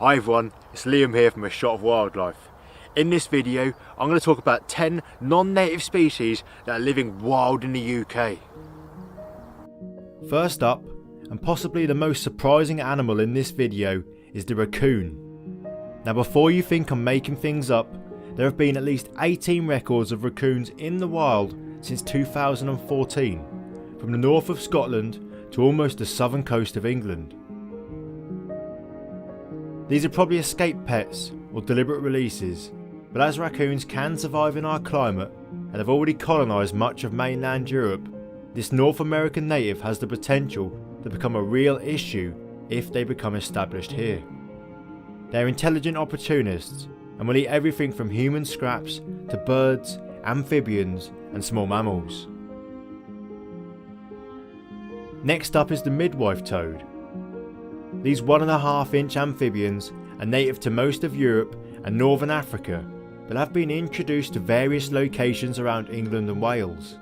Hi everyone, it's Liam here from A Shot of Wildlife. In this video, I'm going to talk about 10 non-native species that are living wild in the UK. First up, and possibly the most surprising animal in this video, is the raccoon. Now before you think I'm making things up, there have been at least 18 records of raccoons in the wild since 2014, from the north of Scotland to almost the southern coast of England. These are probably escaped pets or deliberate releases, but as raccoons can survive in our climate and have already colonised much of mainland Europe, this North American native has the potential to become a real issue if they become established here. They are intelligent opportunists and will eat everything from human scraps to birds, amphibians and small mammals. Next up is the midwife toad. These 1.5-inch amphibians are native to most of Europe and northern Africa, but have been introduced to various locations around England and Wales.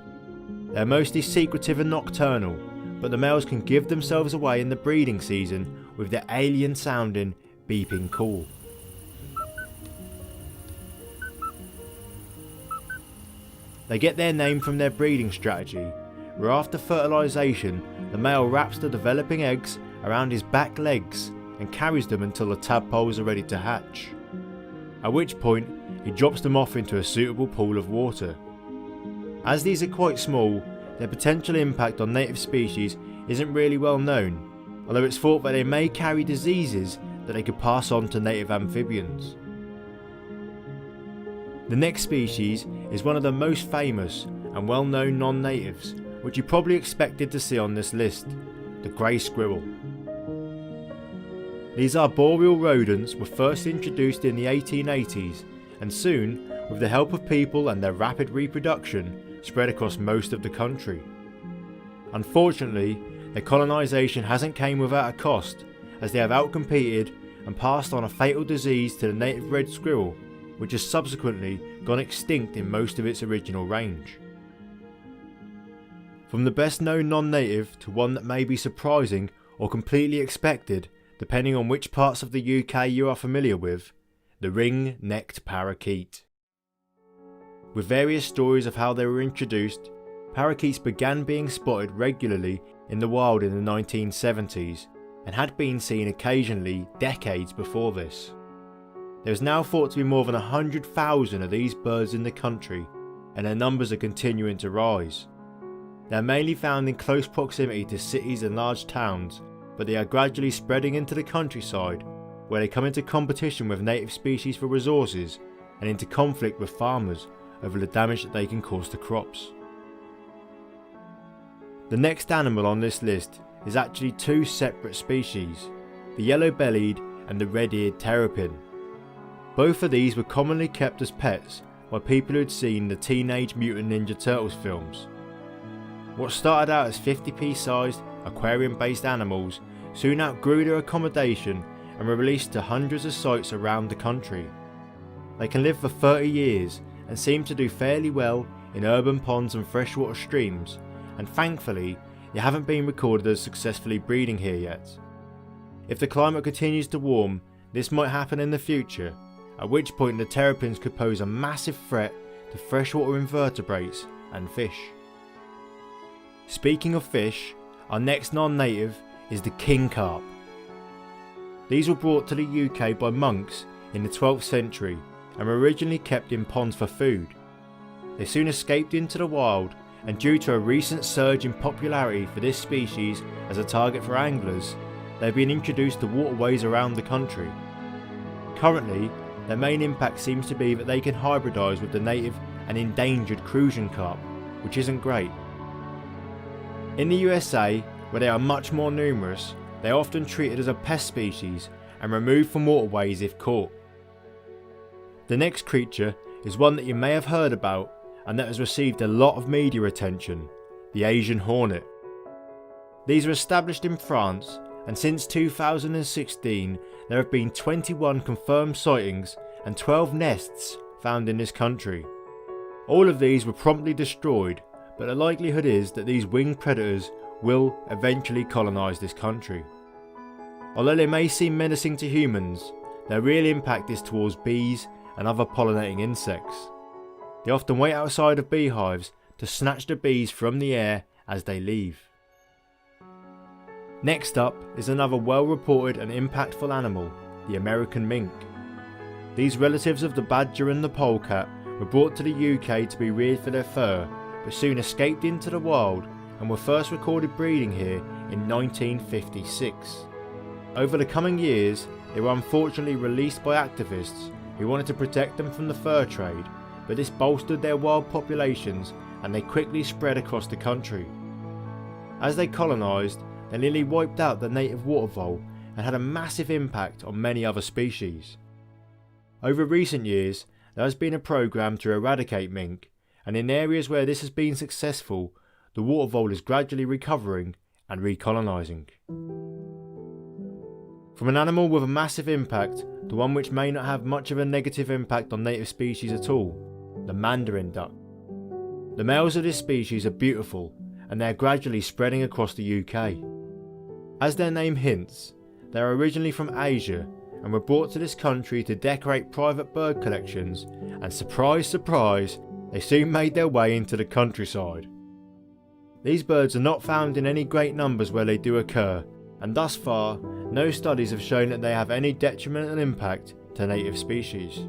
They are mostly secretive and nocturnal, but the males can give themselves away in the breeding season with their alien sounding beeping call. They get their name from their breeding strategy, where after fertilisation the male wraps the developing eggs around his back legs and carries them until the tadpoles are ready to hatch, at which point he drops them off into a suitable pool of water. As these are quite small, their potential impact on native species isn't really well known, although it's thought that they may carry diseases that they could pass on to native amphibians. The next species is one of the most famous and well-known non-natives, which you probably expected to see on this list, the grey squirrel. These arboreal rodents were first introduced in the 1880s and soon, with the help of people and their rapid reproduction, spread across most of the country. Unfortunately, their colonisation hasn't came without a cost, as they have outcompeted and passed on a fatal disease to the native red squirrel, which has subsequently gone extinct in most of its original range. From the best known non-native to one that may be surprising or completely expected, depending on which parts of the UK you are familiar with, the ring-necked parakeet. With various stories of how they were introduced, parakeets began being spotted regularly in the wild in the 1970s and had been seen occasionally decades before this. There is now thought to be more than 100,000 of these birds in the country, and their numbers are continuing to rise. They are mainly found in close proximity to cities and large towns, but they are gradually spreading into the countryside, where they come into competition with native species for resources and into conflict with farmers over the damage that they can cause to crops. The next animal on this list is actually two separate species, the yellow-bellied and the red-eared terrapin. Both of these were commonly kept as pets by people who had seen the Teenage Mutant Ninja Turtles films. What started out as 50p sized aquarium-based animals soon outgrew their accommodation and were released to hundreds of sites around the country. They can live for 30 years and seem to do fairly well in urban ponds and freshwater streams, and thankfully they haven't been recorded as successfully breeding here yet. If the climate continues to warm, this might happen in the future, at which point the terrapins could pose a massive threat to freshwater invertebrates and fish. Speaking of fish, our next non-native is the king carp. These were brought to the UK by monks in the 12th century and were originally kept in ponds for food. They soon escaped into the wild, and due to a recent surge in popularity for this species as a target for anglers, they have been introduced to waterways around the country. Currently, their main impact seems to be that they can hybridise with the native and endangered Crucian carp, which isn't great. In the USA, where they are much more numerous, they are often treated as a pest species and removed from waterways if caught. The next creature is one that you may have heard about and that has received a lot of media attention, the Asian hornet. These are established in France, and since 2016 there have been 21 confirmed sightings and 12 nests found in this country. All of these were promptly destroyed, but the likelihood is that these winged predators will eventually colonise this country. Although they may seem menacing to humans, their real impact is towards bees and other pollinating insects. They often wait outside of beehives to snatch the bees from the air as they leave. Next up is another well-reported and impactful animal, the American mink. These relatives of the badger and the polecat were brought to the UK to be reared for their fur, but soon escaped into the wild and were first recorded breeding here in 1956. Over the coming years, they were unfortunately released by activists who wanted to protect them from the fur trade, but this bolstered their wild populations and they quickly spread across the country. As they colonised, they nearly wiped out the native water vole and had a massive impact on many other species. Over recent years, there has been a programme to eradicate mink, and in areas where this has been successful, the water vole is gradually recovering and recolonising. From an animal with a massive impact to one which may not have much of a negative impact on native species at all, the mandarin duck. The males of this species are beautiful and they are gradually spreading across the UK. As their name hints, they are originally from Asia and were brought to this country to decorate private bird collections, and surprise surprise, they soon made their way into the countryside. These birds are not found in any great numbers where they do occur, and thus far, no studies have shown that they have any detrimental impact to native species.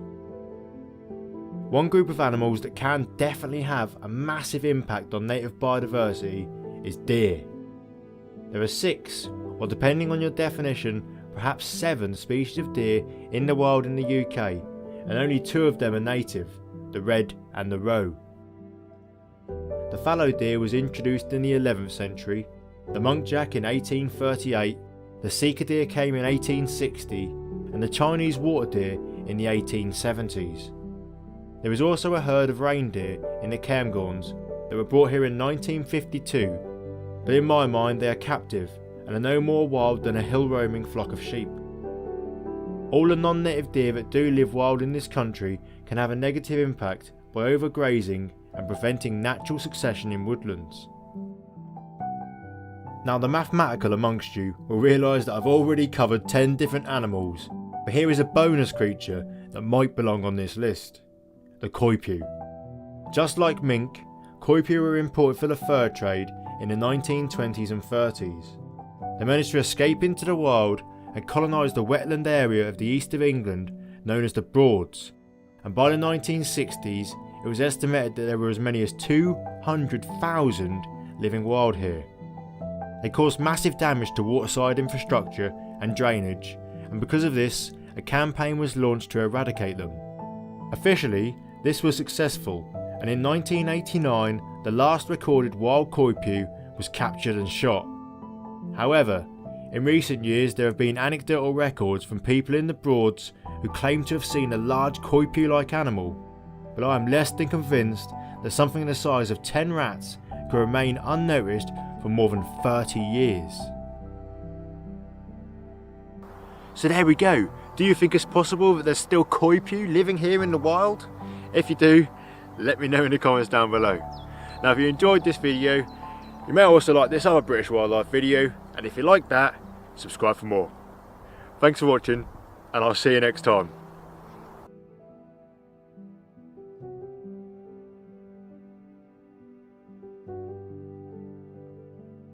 One group of animals that can definitely have a massive impact on native biodiversity is deer. There are 6, or depending on your definition, perhaps 7 species of deer in the wild in the UK, and only 2 of them are native, the red and the roe. The fallow deer was introduced in the 11th century, the muntjac in 1838, the sika deer came in 1860, and the Chinese water deer in the 1870s. There was also a herd of reindeer in the Cairngorms that were brought here in 1952, but in my mind they are captive and are no more wild than a hill-roaming flock of sheep. All the non-native deer that do live wild in this country can have a negative impact by overgrazing and preventing natural succession in woodlands. Now the mathematical amongst you will realise that I've already covered 10 different animals, but here is a bonus creature that might belong on this list: the coypu. Just like mink, coypu were imported for the fur trade in the 1920s and 30s. They managed to escape into the wild and colonise the wetland area of the east of England known as the Broads, and by the 1960s it was estimated that there were as many as 200,000 living wild here. They caused massive damage to waterside infrastructure and drainage, and because of this, a campaign was launched to eradicate them. Officially, this was successful, and in 1989 the last recorded wild coypu was captured and shot. However, in recent years there have been anecdotal records from people in the Broads who claim to have seen a large coypu-like animal, but I am less than convinced that something the size of 10 rats could remain unnoticed for more than 30 years. So there we go. Do you think it's possible that there's still coypu living here in the wild? If you do, let me know in the comments down below. Now if you enjoyed this video, you may also like this other British wildlife video, and if you like that, subscribe for more. Thanks for watching, and I'll see you next time.